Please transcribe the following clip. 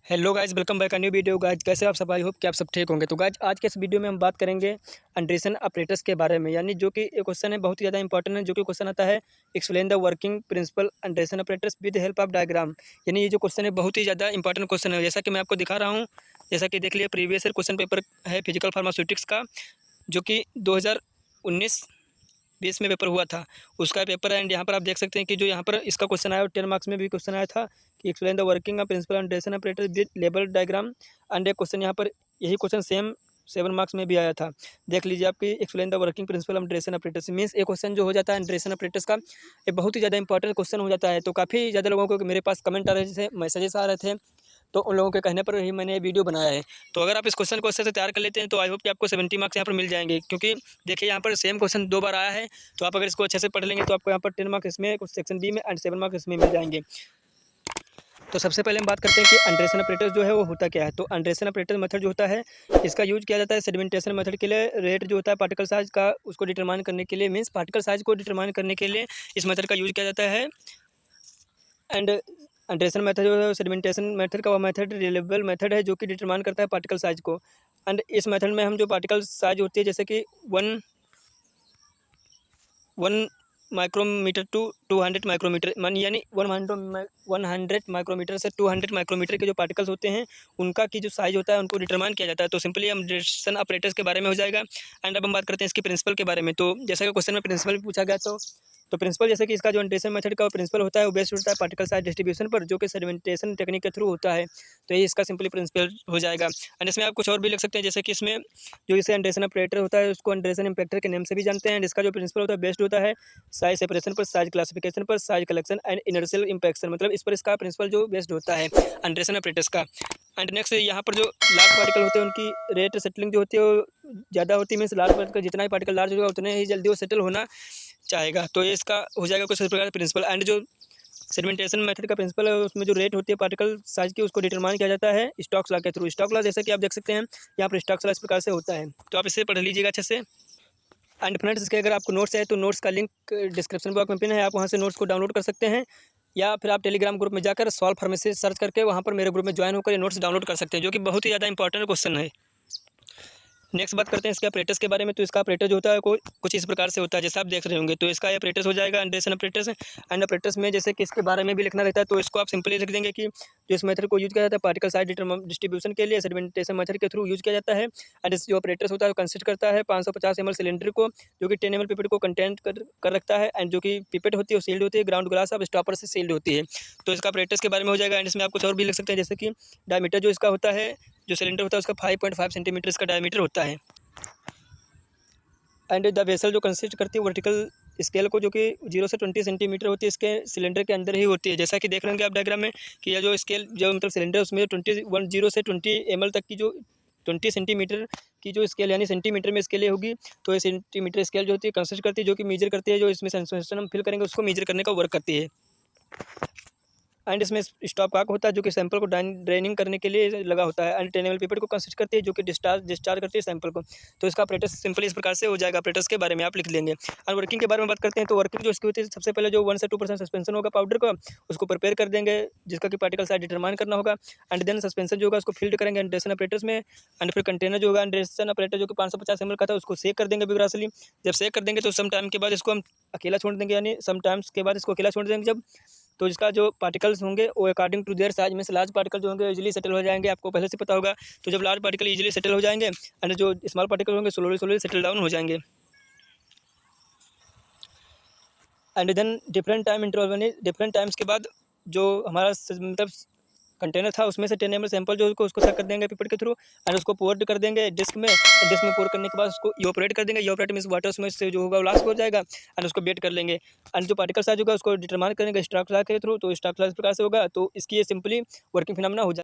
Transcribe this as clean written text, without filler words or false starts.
Hello guys, welcome back new video. Guys कैसे आप सब? आई होप कि आप सब ठीक होंगे। तो गाइस आज के इस वीडियो में हम बात करेंगे एंड्रेसन ऑपरेटर्स के बारे में, यानी जो कि एक क्वेश्चन है बहुत ही ज़्यादा इंपॉर्टेंट है। जो कि क्वेश्चन आता है, explain the working principle Anderson operators with help of diagram. यानी ये जो क्वेश्चन है बहुत ही ज़्यादा इंपॉर्टेंट क्वेश्चन है। जैसा कि मैं आपको दिखा रहा हूँ, जैसा कि देख लिया, प्रीवियस ईयर क्वेश्चन पेपर है फिजिकल फार्मास्यूटिक्स का, जो कि 2019-20 में पेपर हुआ था, उसका पेपर है। एंड यहाँ पर आप देख सकते हैं कि जो यहाँ पर इसका क्वेश्चन आया और 10 मार्क्स में भी क्वेश्चन आया था कि explain the working of principle Anderson operator with label diagram. And एक क्वेश्चन यहाँ पर यही क्वेश्चन सेम 7 मार्क्स में भी आया था। देख लीजिए आपकी explain the working principle of Anderson operators means एक क्वेश्चन जो हो जाता है एंड्रेसन ऑपरेटर्स का, ये बहुत ही ज़्यादा इंपॉर्टेंट क्वेश्चन हो जाता है। तो काफ़ी ज़्यादा लोगों को मेरे पास कमेंट आ रहे थे, मैसेजेस आ रहे थे, तो उन लोगों के कहने पर ही मैंने ये वीडियो बनाया है। तो अगर आप इस क्वेश्चन को अच्छे से तैयार कर लेते हैं तो आई होप कि आपको 70 मार्क्स यहाँ पर मिल जाएंगे, क्योंकि देखिए यहाँ पर सेम क्वेश्चन 2 बार आया है। तो आप अगर इसको अच्छे से पढ़ लेंगे तो आपको यहाँ पर 10 मार्क्स इसमें, कुछ सेक्शन बी में, एंड 7 मार्क्स इसमें मिल जाएंगे। तो सबसे पहले हम बात करते हैं कि एंड्रेसन ऑपरेटर जो है वो होता क्या है। तो एंड्रेसन ऑपरेटर मेथड जो होता है, इसका यूज किया जाता है सेडिमेंटेशन मेथड के लिए। रेट जो होता है पार्टिकल साइज का, उसको डिटरमाइन करने के लिए, मीन्स पार्टिकल साइज को डिटरमाइन करने के लिए इस मेथड का यूज किया जाता है। एंड एंड्रेसन मेथड जो है सेडिमेंटेशन मेथड का वो मेथड रिलेबल मेथड है, जो कि डिटरमाइन करता है पार्टिकल साइज को। एंड इस मेथड में हम जो पार्टिकल साइज होती है, जैसे कि वन माइक्रोमीटर टू 200 माइक्रोमीटर, मान यानी 100 माइक्रोमीटर से 200 माइक्रोमीटर के जो पार्टिकल्स होते हैं, उनका की जो साइज होता है उनको डिटरमाइन किया जाता है। तो सिंपली हम एंड्रेसन ऑपरेटर्स के बारे में हो जाएगा। एंड अब हम बात करते हैं इसकी प्रिंसिपल के बारे में। तो जैसा कि क्वेश्चन में प्रिंसिपल भी पूछा गया, तो प्रिंसिपल जैसे कि इसका जो एंड्रेसन मेथड का प्रिंसिपल होता है वो बेस्ड होता है पार्टिकल साइज डिस्ट्रीब्यूशन पर, जो कि सेडिमेंटेशन टेक्निक के थ्रू होता है। तो ये इसका सिंपली प्रिंसिपल हो जाएगा। एंड इसमें आप कुछ और भी लिख सकते हैं, जैसे कि इसमें जो इसे एंड्रेसन ऑपरेटर होता है उसको एंड्रेसन इम्पैक्टर के नेम से भी जानते हैं। एंड इसका जो प्रिंसिपल होता है बेस्ड होता है साइज सेपरेशन पर, साइज क्लासिफिकेशन पर, size collection and inertial impaction, मतलब इस पर इसका प्रिंसिपल जो बेस्ड होता है एंड्रेसन ऑपरेटर्स का। एंड नेक्स्ट यहाँ पर जो लार्ज पार्टिकल होते हैं उनकी रेट सेटलिंग जो होती है वो ज़्यादा होती है। मीन्स लार्ज पार्टिकल, जितना ही पार्टिकल लार्ज होगा उतने ही जल्दी वो सेटल होना चाहेगा। तो ये इसका हो जाएगा कुछ इस प्रकार का प्रिंसिपल। एंड जो सेडिमेंटेशन मेथड का प्रिंसिपल है उसमें जो रेट होती है पार्टिकल साइज की, उसको डिटरमाइन किया जाता है स्टोक्स लॉ के थ्रू। स्टोक्स लॉ जैसे कि आप देख सकते हैं यहाँ पर स्टोक्स लॉ इस प्रकार से होता है, तो आप इसे पढ़ लीजिएगा अच्छे से। एंड फ्रेंड्स, इसके अगर आपको नोट्स है तो नोट्स का लिंक डिस्क्रिप्शन बॉक्स में पिन है, आप वहाँ से नोट्स को डाउनलोड कर सकते हैं, या फिर आप टेलीग्राम ग्रुप में जाकर सॉल्व फार्मेसी सर्च करके वहाँ पर मेरे ग्रुप में ज्वाइन होकर ये नोट्स डाउनलोड कर सकते हैं, जो कि बहुत ही ज़्यादा इंपॉर्टेंट क्वेश्चन है। नेक्स्ट बात करते हैं इसके ऑपरेटर्स के बारे में। तो इसका ऑपरेटर जो होता है कुछ इस प्रकार से होता है, जैसे आप देख रहे होंगे। तो इसका ऑपरेटर्स हो जाएगा एंड्रेसन ऑपरेटर्स। एंड ऑपरेटर्स में जैसे कि इसके बारे में भी लिखना रहता है, तो इसको आप सिंपली लिख देंगे कि जो इस मेथड को यूज किया जाता है पार्टिकल साइज डिस्ट्रीब्यूशन के लिए सेडिमेंटेशन मेथड के थ्रू यूज किया जाता है। एंड इस जो ऑपरेटर्स होता है वो कंसिस्ट करता है 550 ml सिलेंडर को, जो कि 10 ml पिपेट को कंटेंट कर रखता है। एंड जो कि पिपेट होती है वो सील्ड होती है, ग्राउंड ग्लास ऑफ स्टॉपर से सील्ड होती है। तो इसका ऑपरेटर्स के बारे में हो जाएगा। एंड इसमें आप कुछ और भी लिख सकते हैं, जैसे कि डायमीटर जो इसका होता है, जो सिलेंडर होता है उसका 5.5 सेंटीमीटर इसका डायमीटर होता है। एंड द वेसल जो कंसिस्ट करती है वर्टिकल स्केल को, जो कि 0 से 20 सेंटीमीटर होती है, इसके सिलेंडर के अंदर ही होती है। जैसा कि देख रहे होंगे आप डायग्राम में कि यह जो स्केल जो मतलब सिलेंडर उसमें 0 से 20 ml तक की जो 20 सेंटीमीटर की जो स्केल, यानी सेंटीमीटर में स्केल होगी। तो ये सेंटीमीटर स्केल जो होती है कंसिस्ट करती है, जो कि मेजर करती है, जो इसमें सेंसेशन हम फिल करेंगे उसको मेजर करने का वर्क करती है। एंड इसमें स्टॉप कॉक होता है, जो कि सैंपल को ड्रेनिंग करने के लिए लगा होता है। एंड 10 ml पिपेट को कंसिस्ट करती है, जो कि डिस्चार्ज करती है सैंपल को। तो इसका ऑपरेटर्स सिंपली इस प्रकार से हो जाएगा। ऑपरेटर्स के बारे में आप लिख लेंगे। और वर्किंग के बारे में बात करते हैं, तो वर्किंग जो इसकी होती है, सबसे पहले जो 1 से 2% सस्पेंशन होगा पाउडर का, उसको प्रिपेयर कर देंगे, जिसका कि पार्टिकल साइज डिटरमाइन करना होगा। एंड देन सस्पेंशन जो होगा उसको फील्ड करेंगे एंड्रेसन ऑपरेटर्स में। एंड फिर कंटेनर जो होगा एंड्रेसन ऑपरेटर जो कि 550 ml का था, उसको सेक कर देंगे विग्रासली। जब सेक कर देंगे तो सम टाइम के बाद इसको हम अकेला छोड़ देंगे, यानी सम टाइम्स के बाद इसको अकेला छोड़ देंगे जब, तो इसका जो पार्टिकल्स होंगे वो अकॉर्डिंग टू देयर साइज में से लार्ज पार्टिकल जो होंगे इजीली सेटल हो जाएंगे, आपको पहले से पता होगा। तो जब लार्ज पार्टिकल इजीली सेटल हो जाएंगे एंड जो स्मॉल पार्टिकल होंगे स्लोली सेटल डाउन हो जाएंगे। And then different time interval, यानी डिफरेंट टाइम्स के बाद जो हमारा मतलब कंटेनर था उसमें से 10 ml सैंपल जो उसको सेक कर देंगे पिपेट के थ्रू। एंड उसको पोर कर देंगे डिस्क में। डिस्क में पोर करने के बाद उसको इवापोरेट कर देंगे। इवापोरेट मींस वाटर उसमें से जो होगा वो लास्ट हो जाएगा। एंड उसको वेट कर लेंगे। एंड जो पार्टिकल साइज होगा उसको डिटरमाइन करेंगे स्टॉक लॉ के थ्रू। तो स्टॉक लॉ इस प्रकार से होगा। तो इसकी ये सिंपली वर्किंग फिनोमेना हो जाएगा।